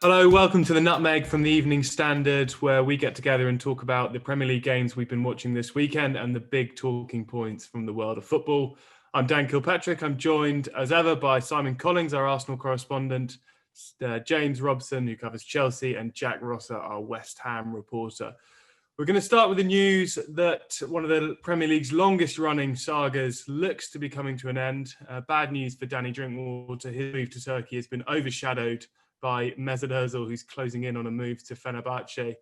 Hello, welcome to the Nutmeg from the Evening Standard, where we get together and talk about the Premier League games we've been watching this weekend and the big talking points from the world of football. I'm Dan Kilpatrick. I'm joined, as ever, by Simon Collings, our Arsenal correspondent, James Robson, who covers Chelsea, and Jack Rosser, our West Ham reporter. We're going to start with the news that one of the Premier League's longest-running sagas looks to be coming to an end. Bad news for Danny Drinkwater. His move to Turkey has been overshadowed by Mesut Ozil, who's closing in on a move to Fenerbahce.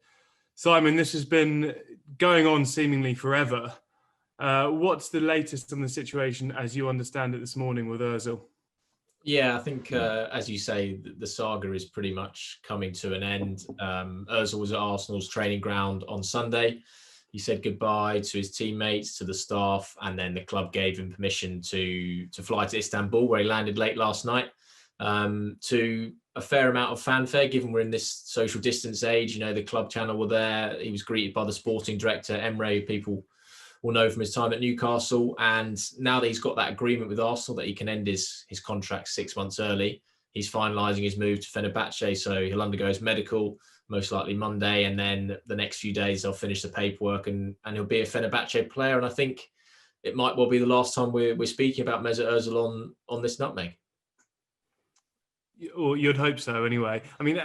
Simon, this has been going on seemingly forever. What's the latest on the situation as you understand it this morning with Ozil? Yeah, I think, as you say, the saga is pretty much coming to an end. Ozil was at Arsenal's training ground on Sunday. He said goodbye to his teammates, to the staff, and then the club gave him permission to fly to Istanbul, where he landed late last night, to a fair amount of fanfare, given we're in this social distance age. You know, the club channel were there. He was greeted by the sporting director, Emre, who people will know from his time at Newcastle. And now that he's got that agreement with Arsenal that he can end his contract 6 months early, he's finalising his move to Fenerbahce. So he'll undergo his medical, most likely Monday. And then the next few days, they'll finish the paperwork and he'll be a Fenerbahce player. And I think it might well be the last time we're speaking about Mesut Ozil on this Nutmeg. Or you'd hope so, anyway. I mean,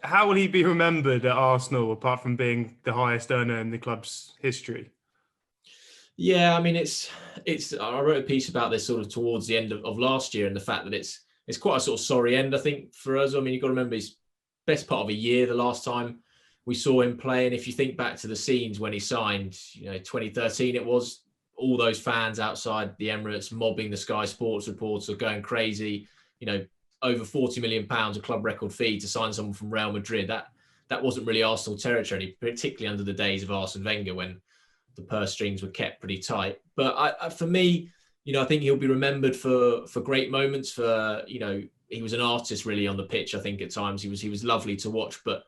how will he be remembered at Arsenal, apart from being the highest earner in the club's history? Yeah, I mean, it's. I wrote a piece about this sort of towards the end of last year, and the fact that it's quite a sort of sorry end, I think, for Ozil. I mean, you've got to remember his best part of a year the last time we saw him play, and if you think back to the scenes when he signed, 2013, it was all those fans outside the Emirates mobbing the Sky Sports reporter, going crazy. Over £40 million, a club record fee to sign someone from Real Madrid. That wasn't really Arsenal territory, particularly under the days of Arsene Wenger when the purse strings were kept pretty tight. But for me, I think he'll be remembered for great moments. He was an artist really on the pitch. I think at times he was lovely to watch. But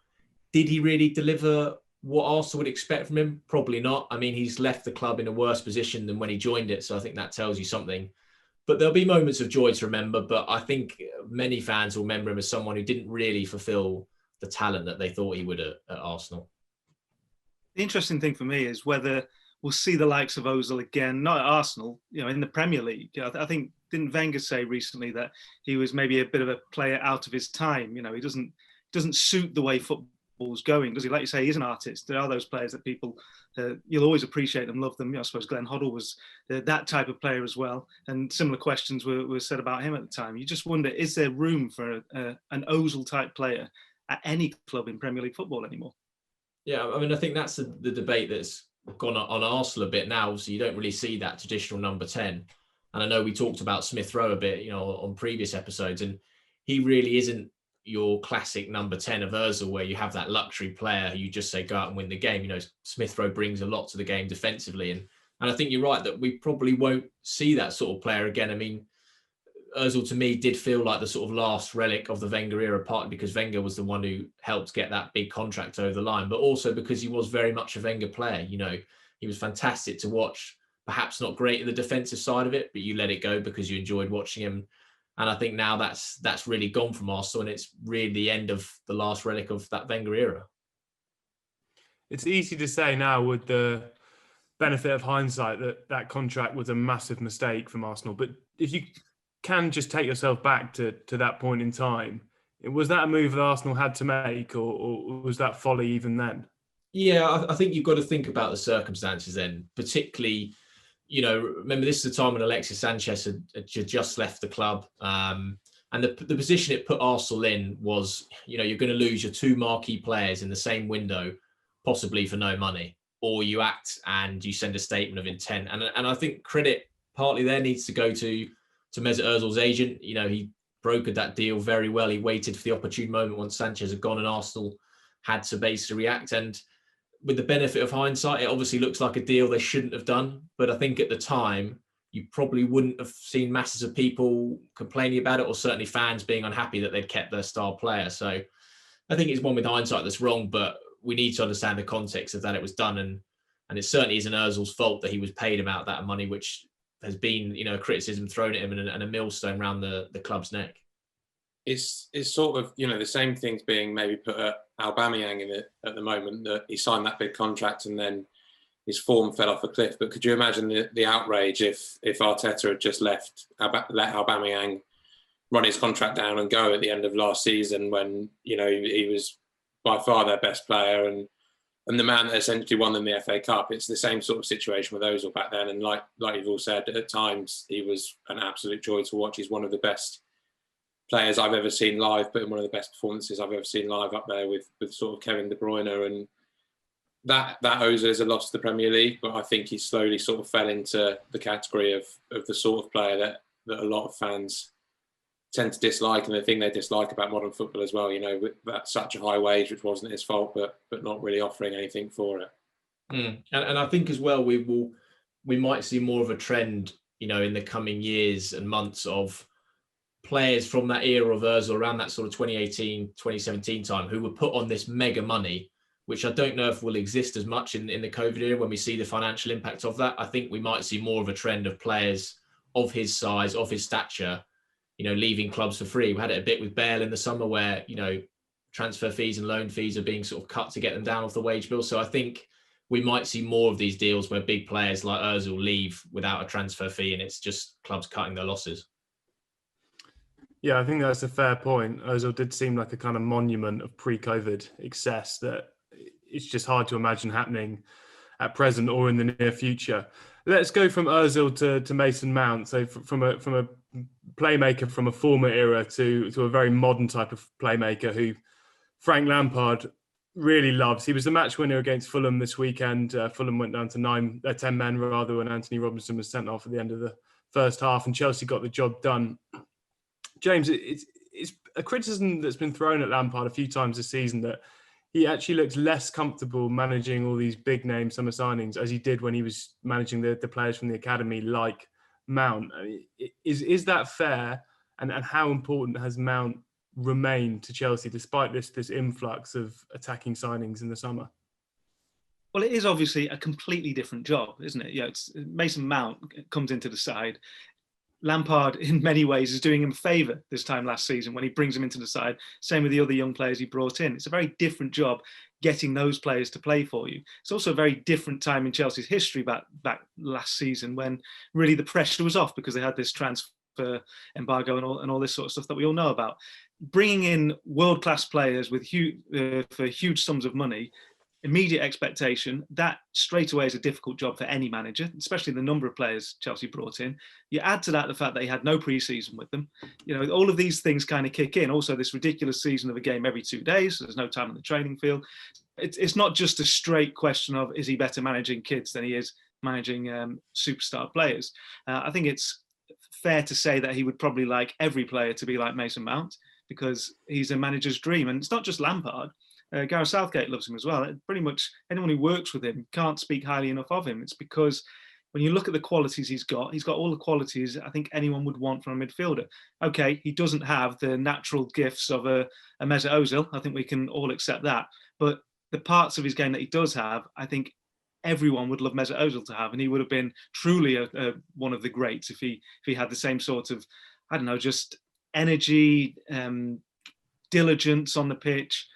did he really deliver what Arsenal would expect from him? Probably not. I mean, he's left the club in a worse position than when he joined it. So I think that tells you something. But there'll be moments of joy to remember. But I think many fans will remember him as someone who didn't really fulfill the talent that they thought he would at Arsenal. The interesting thing for me is whether we'll see the likes of Ozil again, not at Arsenal, in the Premier League. I think, didn't Wenger say recently that he was maybe a bit of a player out of his time? He doesn't suit the way football's going, does he? Like you say, he's an artist. There are those players that people, you'll always appreciate them, love them. I suppose Glenn Hoddle was that type of player as well. And similar questions were said about him at the time. You just wonder, is there room for an Ozil type player at any club in Premier League football anymore? Yeah, I mean, I think that's the debate that's gone on Arsenal a bit now. So you don't really see that traditional number 10. And I know we talked about Smith Rowe a bit, on previous episodes, and he really isn't your classic number 10 of Ozil, where you have that luxury player who you just say, go out and win the game. Smith Rowe brings a lot to the game defensively. And I think you're right that we probably won't see that sort of player again. I mean, Ozil to me did feel like the sort of last relic of the Wenger era, partly because Wenger was the one who helped get that big contract over the line, but also because he was very much a Wenger player. He was fantastic to watch, perhaps not great in the defensive side of it, but you let it go because you enjoyed watching him. And I think now that's really gone from Arsenal, and it's really the end of the last relic of that Wenger era. It's easy to say now with the benefit of hindsight that contract was a massive mistake from Arsenal, but if you can just take yourself back to that point in time, was that a move that Arsenal had to make, or was that folly even then? Yeah, I think you've got to think about the circumstances then, particularly, remember this is the time when Alexis Sanchez had just left the club. And the position it put Arsenal in was, you're going to lose your two marquee players in the same window, possibly for no money, or you act and you send a statement of intent. And I think credit partly there needs to go to Mesut Ozil's agent. He brokered that deal very well. He waited for the opportune moment once Sanchez had gone and Arsenal had to basically react. And with the benefit of hindsight, it obviously looks like a deal they shouldn't have done. But I think at the time, you probably wouldn't have seen masses of people complaining about it, or certainly fans being unhappy that they'd kept their star player. So I think it's one with hindsight that's wrong, but we need to understand the context of that it was done. And it certainly isn't Ozil's fault that he was paid about that money, which has been, criticism thrown at him and a millstone around the club's neck. it's sort of, the same things being maybe put at Aubameyang in it at the moment, that he signed that big contract and then his form fell off a cliff. But could you imagine the outrage if Arteta had just let Aubameyang run his contract down and go at the end of last season, when he was by far their best player and the man that essentially won them the FA Cup? It's the same sort of situation with Ozil back then. And like you've all said, at times he was an absolute joy to watch. He's one of the best players I've ever seen live, but in one of the best performances I've ever seen live, up there with sort of Kevin De Bruyne. And that Ozil is a loss to the Premier League, but I think he slowly sort of fell into the category of the sort of player that a lot of fans tend to dislike, and the thing they dislike about modern football as well, with that such a high wage, which wasn't his fault, but not really offering anything for it. And I think as well, we might see more of a trend, in the coming years and months, of players from that era of Ozil, around that sort of 2018, 2017 time, who were put on this mega money, which I don't know if will exist as much in the COVID era when we see the financial impact of that. I think we might see more of a trend of players of his size, of his stature, leaving clubs for free. We had it a bit with Bale in the summer, where, transfer fees and loan fees are being sort of cut to get them down off the wage bill. So I think we might see more of these deals where big players like Ozil leave without a transfer fee, and it's just clubs cutting their losses. Yeah, I think that's a fair point. Ozil did seem like a kind of monument of pre-COVID excess that it's just hard to imagine happening at present or in the near future. Let's go from Ozil to Mason Mount. So from a playmaker from a former era to a very modern type of playmaker who Frank Lampard really loves. He was the match winner against Fulham this weekend. Fulham went down to 10 men rather, when Anthony Robinson was sent off at the end of the first half, and Chelsea got the job done. James, it's a criticism that's been thrown at Lampard a few times this season that he actually looks less comfortable managing all these big name summer signings as he did when he was managing the players from the academy like Mount. Is that fair? And how important has Mount remained to Chelsea despite this influx of attacking signings in the summer? Well, it is obviously a completely different job, isn't it? Mason Mount comes into the side. Lampard, in many ways, is doing him a favour this time last season when he brings him into the side. Same with the other young players he brought in. It's a very different job getting those players to play for you. It's also a very different time in Chelsea's history back last season, when really the pressure was off because they had this transfer embargo and all this sort of stuff that we all know about. Bringing in world-class players for huge sums of money, immediate expectation, that straight away is a difficult job for any manager, especially the number of players Chelsea brought in. You add to that the fact that he had no pre-season with them. All of these things kind of kick in. Also, this ridiculous season of a game every 2 days, so there's no time on the training field. It's not just a straight question of, is he better managing kids than he is managing superstar players? I think it's fair to say that he would probably like every player to be like Mason Mount, because he's a manager's dream. And it's not just Lampard. Gareth Southgate loves him as well. Pretty much anyone who works with him can't speak highly enough of him. It's because when you look at the qualities he's got all the qualities I think anyone would want from a midfielder. Okay, he doesn't have the natural gifts of a Mesut Ozil. I think we can all accept that. But the parts of his game that he does have, I think everyone would love Mesut Ozil to have, and he would have been truly one of the greats if he had the same sort of, just energy, diligence on the pitch.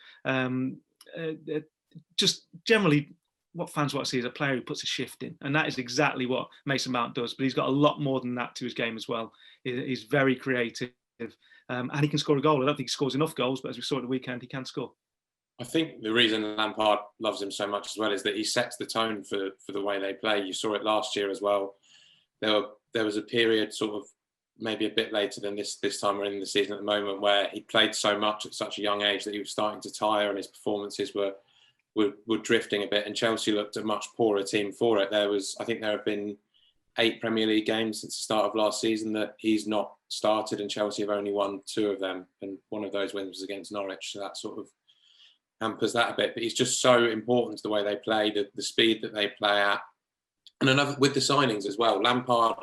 Just generally what fans want to see is a player who puts a shift in, and that is exactly what Mason Mount does, but he's got a lot more than that to his game as well. He's very creative, and he can score a goal. I don't think he scores enough goals, but as we saw at the weekend, he can score. I think the reason Lampard loves him so much as well is that he sets the tone for the way they play. You saw it last year as well. There was a period sort of maybe a bit later than this time we're in the season at the moment, where he played so much at such a young age that he was starting to tire and his performances were drifting a bit, and Chelsea looked a much poorer team for it. I think there have been 8 Premier League games since the start of last season that he's not started, and Chelsea have only won 2 of them, and one of those wins was against Norwich, so that sort of hampers that a bit. But he's just so important to the way they play, the speed that they play at. And another with the signings as well, Lampard,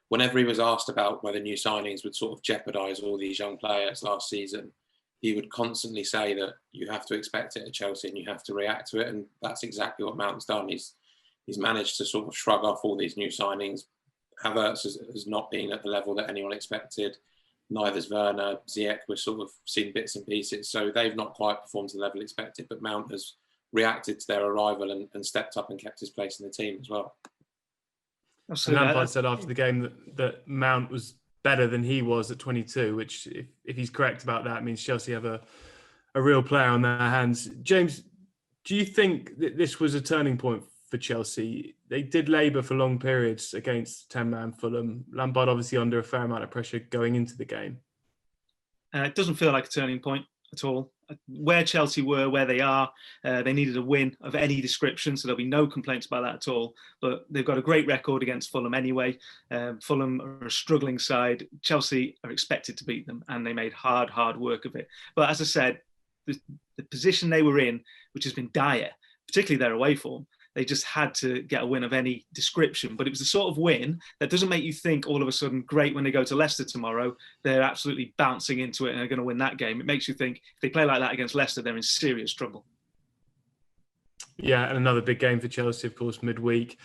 whenever he was asked about whether new signings would sort of jeopardise all these young players last season, he would constantly say that you have to expect it at Chelsea and you have to react to it. And that's exactly what Mount's done. He's managed to sort of shrug off all these new signings. Havertz has not been at the level that anyone expected. neither's Werner. Ziyech, we're sort of seen bits and pieces. So they've not quite performed to the level expected, but Mount has reacted to their arrival and stepped up and kept his place in the team as well. And Lampard said after the game that Mount was better than he was at 22, which if he's correct about that, means Chelsea have a real player on their hands. James, do you think that this was a turning point for Chelsea? They did labour for long periods against 10-man Fulham. Lampard obviously under a fair amount of pressure going into the game. It doesn't feel like a turning point at all. Where Chelsea were, where they are, they needed a win of any description, so there'll be no complaints about that at all. But they've got a great record against Fulham anyway. Fulham are a struggling side. Chelsea are expected to beat them, and they made hard work of it. But as I said, the position they were in, which has been dire, particularly their away form, they just had to get a win of any description. But it was the sort of win that doesn't make you think all of a sudden, great, when they go to Leicester tomorrow, they're absolutely bouncing into it and they're going to win that game. It makes you think if they play like that against Leicester, they're in serious trouble. Yeah, and another big game for Chelsea, of course, midweek.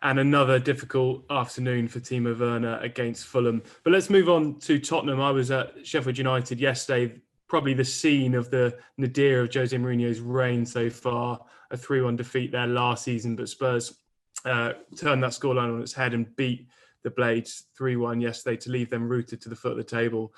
And another difficult afternoon for Timo Werner against Fulham. But let's move on to Tottenham. I was at Sheffield United yesterday, probably the scene of the nadir of Jose Mourinho's reign so far. A 3-1 defeat there last season, but Spurs turned that scoreline on its head and beat the Blades 3-1 yesterday to leave them rooted to the foot of the table.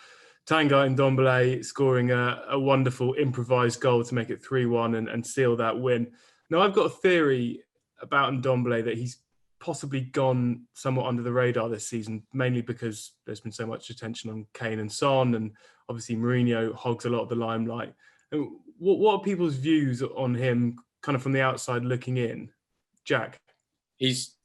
Tanguy Ndombele scoring a wonderful improvised goal to make it 3-1 and seal that win. Now, I've got a theory about Ndombele that he's possibly gone somewhat under the radar this season, mainly because there's been so much attention on Kane and Son, and obviously Mourinho hogs a lot of the limelight. What are people's views on him kind of from the outside looking in? Jack? He's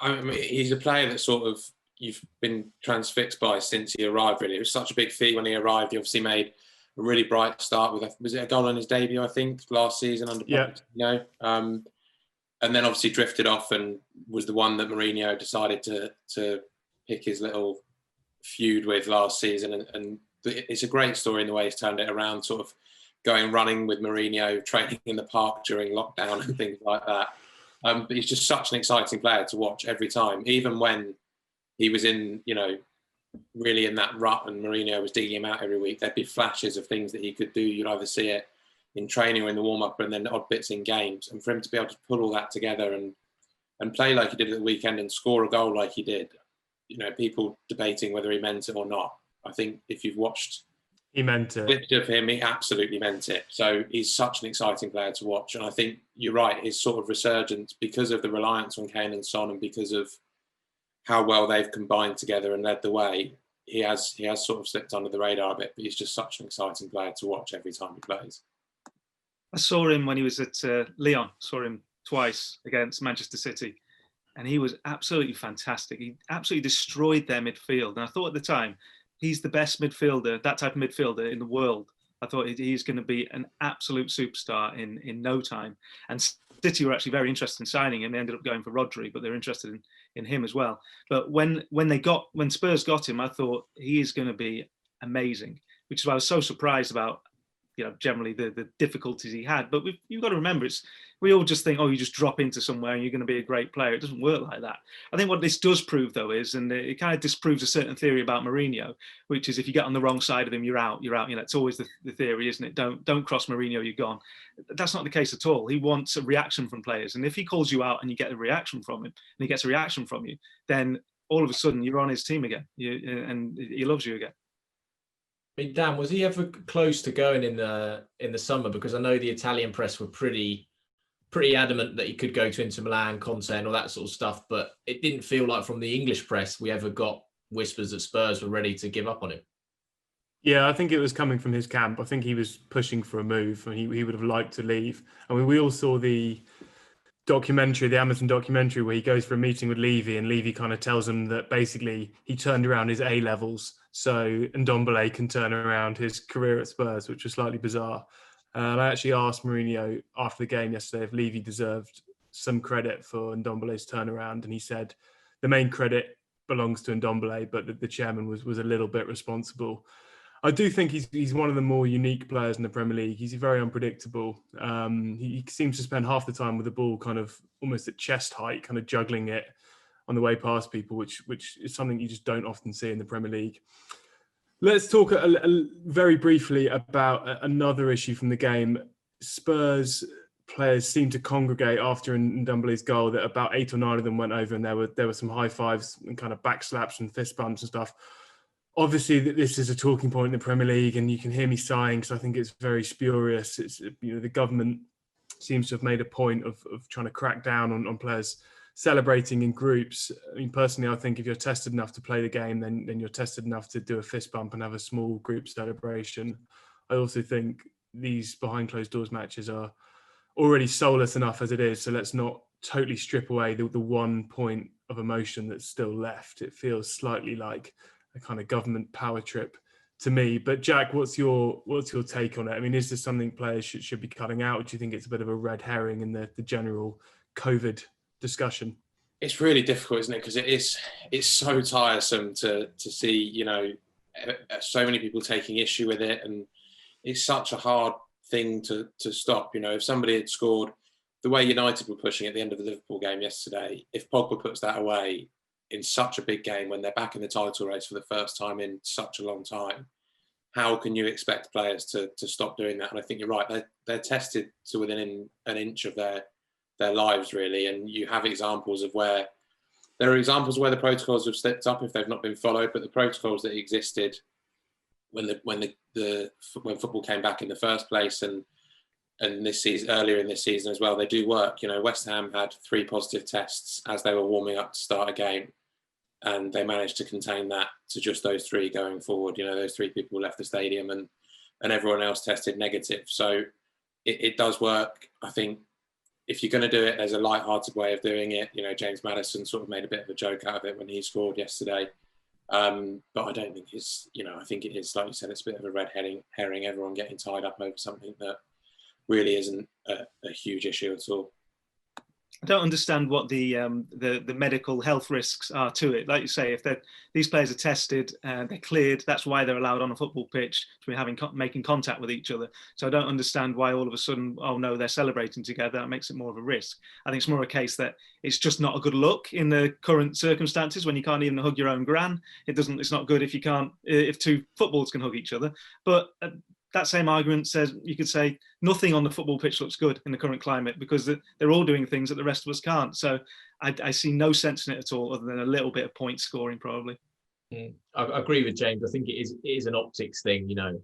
a player that sort of you've been transfixed by since he arrived, really. It was such a big feat when he arrived. He obviously made a really bright start with, was it a goal on his debut, I think, last season under Pochettino? And then obviously drifted off and was the one that Mourinho decided to pick his little feud with last season. And it's a great story in the way he's turned it around, sort of going running with Mourinho, training in the park during lockdown and things like that. But he's just such an exciting player to watch every time, even when he was in, really in that rut and Mourinho was digging him out every week. There'd be flashes of things that he could do. You'd either see it in training or in the warm-up and then odd bits in games. And for him to be able to pull all that together and play like he did at the weekend and score a goal like he did, people debating whether he meant it or not. I think if you've watched he meant it. Clips of him, he absolutely meant it. So he's such an exciting player to watch. And I think you're right, his sort of resurgence, because of the reliance on Kane and Son and because of how well they've combined together and led the way, he has sort of slipped under the radar a bit, but he's just such an exciting player to watch every time he plays. I saw him when he was at Lyon, saw him twice against Manchester City, and he was absolutely fantastic. He absolutely destroyed their midfield. And I thought at the time, he's the best midfielder, that type of midfielder in the world. I thought he's going to be an absolute superstar in no time. And City were actually very interested in signing him. They ended up going for Rodri, but they're interested in him as well. But when Spurs got him, I thought he is going to be amazing, which is why I was so surprised about, generally the difficulties he had. But you've got to remember, we all just think, you just drop into somewhere and you're going to be a great player. It doesn't work like that. I think what this does prove, though, is, and it kind of disproves a certain theory about Mourinho, which is if you get on the wrong side of him, you're out. It's always the theory, isn't it? Don't cross Mourinho, you're gone. That's not the case at all. He wants a reaction from players. And if he calls you out and you get a reaction from him, and he gets a reaction from you, then all of a sudden you're on his team again, and he loves you again. I mean, Dan, was he ever close to going in the summer? Because I know the Italian press were pretty adamant that he could go to Inter Milan, Conte, and all that sort of stuff. But it didn't feel like from the English press we ever got whispers that Spurs were ready to give up on him. Yeah, I think it was coming from his camp. I think he was pushing for a move, and he would have liked to leave. I mean, we all saw the Amazon documentary, where he goes for a meeting with Levy, and Levy kind of tells him that basically he turned around his A levels so Ndombele can turn around his career at Spurs, which was slightly bizarre. And I actually asked Mourinho after the game yesterday if Levy deserved some credit for Ndombele's turnaround, and he said the main credit belongs to Ndombele, but the chairman was a little bit responsible. I do think he's one of the more unique players in the Premier League. He's very unpredictable. He seems to spend half the time with the ball kind of almost at chest height, kind of juggling it on the way past people, which is something you just don't often see in the Premier League. Let's talk very briefly about another issue from the game. Spurs players seemed to congregate after Ndombele's goal, that about 8 or 9 of them went over, and there were some high fives and kind of back slaps and fist bumps and stuff. Obviously, this is a talking point in the Premier League, and you can hear me sighing because I think it's very spurious. It's, the government seems to have made a point of trying to crack down on players celebrating in groups. I mean, personally, I think if you're tested enough to play the game, then you're tested enough to do a fist bump and have a small group celebration. I also think these behind closed doors matches are already soulless enough as it is, so let's not totally strip away the one point of emotion that's still left. It feels slightly like a kind of government power trip to me. But Jack, what's your take on it? I mean, is this something players should be cutting out? Or do you think it's a bit of a red herring in the general COVID discussion? It's really difficult, isn't it? Because it's so tiresome to see, so many people taking issue with it, and it's such a hard thing to stop. If somebody had scored the way United were pushing at the end of the Liverpool game yesterday, if Pogba puts that away in such a big game when they're back in the title race for the first time in such a long time, how can you expect players to stop doing that? And I think you're right. They're tested to within an inch of their lives, really. And you have examples of where the protocols have slipped up if they've not been followed, but the protocols that existed when football came back in the first place and this season, earlier in this season as well, they do work. West Ham had 3 positive tests as they were warming up to start a game, and they managed to contain that to just those 3 going forward. Those 3 people left the stadium, and everyone else tested negative. So it does work. I think if you're going to do it, there's a light-hearted way of doing it. James Maddison sort of made a bit of a joke out of it when he scored yesterday. But I don't think it's, I think it is, like you said, it's a bit of a red herring, everyone getting tied up over something that really isn't a huge issue at all. I don't understand what the medical health risks are to it. Like you say, if these players are tested, they're cleared, that's why they're allowed on a football pitch to be making contact with each other. So I don't understand why all of a sudden, oh no, they're celebrating together. That makes it more of a risk. I think it's more a case that it's just not a good look in the current circumstances when you can't even hug your own gran. It's not good if 2 footballers can hug each other. But that same argument says, you could say nothing on the football pitch looks good in the current climate because they're all doing things that the rest of us can't. So I see no sense in it at all, other than a little bit of point scoring probably. I agree with James. I think it is an optics thing, And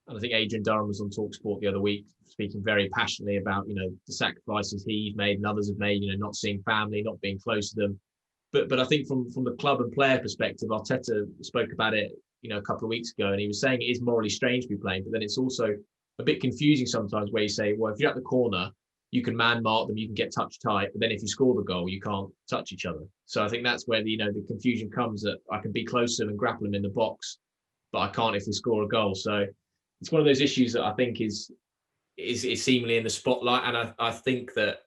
I think Adrian Durham was on TalkSport the other week speaking very passionately about, the sacrifices he's made and others have made, not seeing family, not being close to them. But I think from the club and player perspective, Arteta spoke about it, a couple of weeks ago, and he was saying it is morally strange to be playing, but then it's also a bit confusing sometimes where you say, well, if you're at the corner, you can man mark them, you can get touch tight, but then if you score the goal, you can't touch each other. So I think that's where the confusion comes, that I can be close to them and grapple them in the box, but I can't if we score a goal. So it's one of those issues that I think is seemingly in the spotlight, and I think that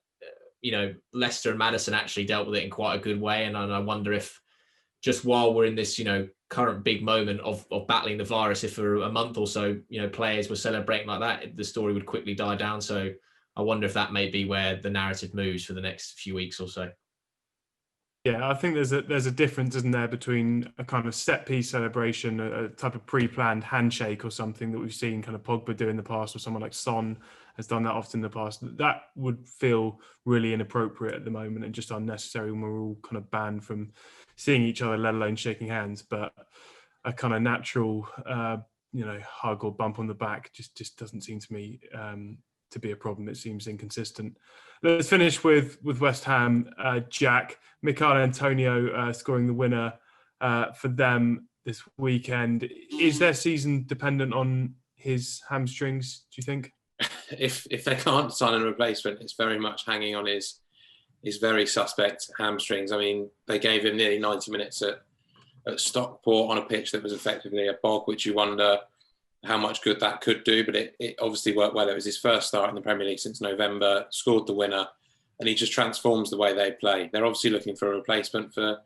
Leicester and Maddison actually dealt with it in quite a good way, and I wonder if just while we're in this current big moment of battling the virus, if for a month or so players were celebrating like that, the story would quickly die down. So I wonder if that may be where the narrative moves for the next few weeks or so. Yeah, I think there's a difference, isn't there, between a kind of set piece celebration, a type of pre-planned handshake or something that we've seen kind of Pogba do in the past, or someone like Son has done that often in the past. That would feel really inappropriate at the moment and just unnecessary when we're all kind of banned from seeing each other, let alone shaking hands. But a kind of natural, hug or bump on the back just doesn't seem to me to be a problem. It seems inconsistent. Let's finish with West Ham. Jack, Michail Antonios scoring the winner for them this weekend. Is their season dependent on his hamstrings, do you think? If they can't sign a replacement, it's very much hanging on his very suspect hamstrings. I mean, they gave him nearly 90 minutes at Stockport on a pitch that was effectively a bog, which you wonder how much good that could do, but it obviously worked well. It was his first start in the Premier League since November, scored the winner, and he just transforms the way they play. They're obviously looking for a replacement for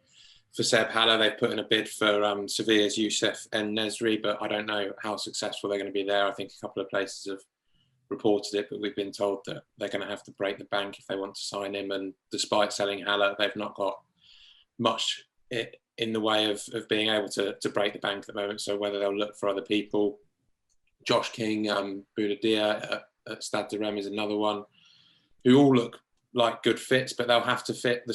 Seb Haller. They've put in a bid for Sevilla's Youssef En-Nesyri, but I don't know how successful they're going to be there. I think a couple of places have reported it, but we've been told that they're going to have to break the bank if they want to sign him. And despite selling Haller, they've not got much in the way of being able to break the bank at the moment. So whether they'll look for other people, Josh King, Boudadia at Stade de Rennes is another one, who all look like good fits, but they'll have to fit the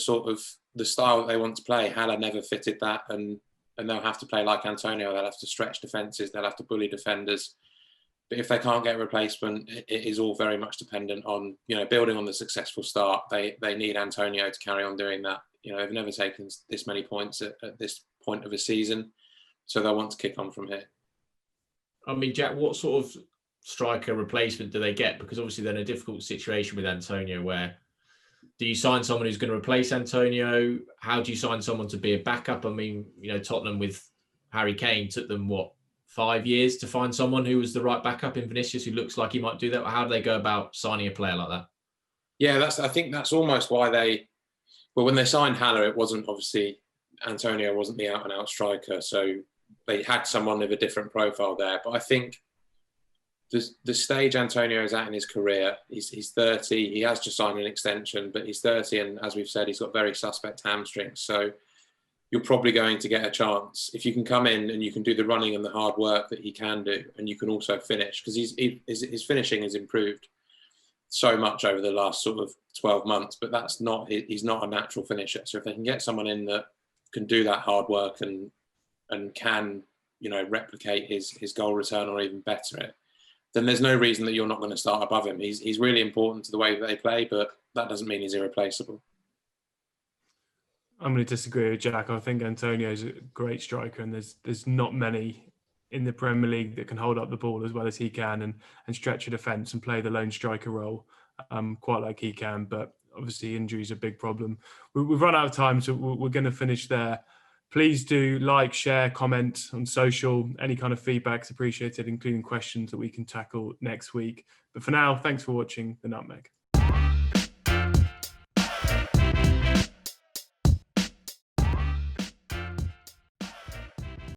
style that they want to play. Haller never fitted that, and they'll have to play like Antonio. They'll have to stretch defences. They'll have to bully defenders. But if they can't get a replacement, it is all very much dependent on, building on the successful start. They need Antonio to carry on doing that. They've never taken this many points at this point of a season, so they'll want to kick on from here. I mean, Jack, what sort of striker replacement do they get? Because obviously they're in a difficult situation with Antonio, where do you sign someone who's going to replace Antonio? How do you sign someone to be a backup? I mean, Tottenham with Harry Kane took them, 5 years to find someone who was the right backup in Vinicius, who looks like he might do that. How do they go about signing a player like that? Yeah, I think that's almost why when they signed Haller, it wasn't obviously, Antonio wasn't the out and out striker. So they had someone with a different profile there. But I think the stage Antonio is at in his career, he's 30. He has just signed an extension, but he's 30. And as we've said, he's got very suspect hamstrings. So you're probably going to get a chance. If you can come in and you can do the running and the hard work that he can do, and you can also finish, because his finishing has improved so much over the last sort of 12 months, but he's not a natural finisher. So if they can get someone in that can do that hard work and can, replicate his goal return or even better it, then there's no reason that you're not going to start above him. He's really important to the way that they play, but that doesn't mean he's irreplaceable. I'm going to disagree with Jack. I think Antonio's a great striker, and there's not many in the Premier League that can hold up the ball as well as he can and stretch a defence and play the lone striker role quite like he can. But obviously injury is a big problem. We've run out of time, so we're going to finish there. Please do like, share, comment on social. Any kind of feedback is appreciated, including questions that we can tackle next week. But for now, thanks for watching The Nutmeg.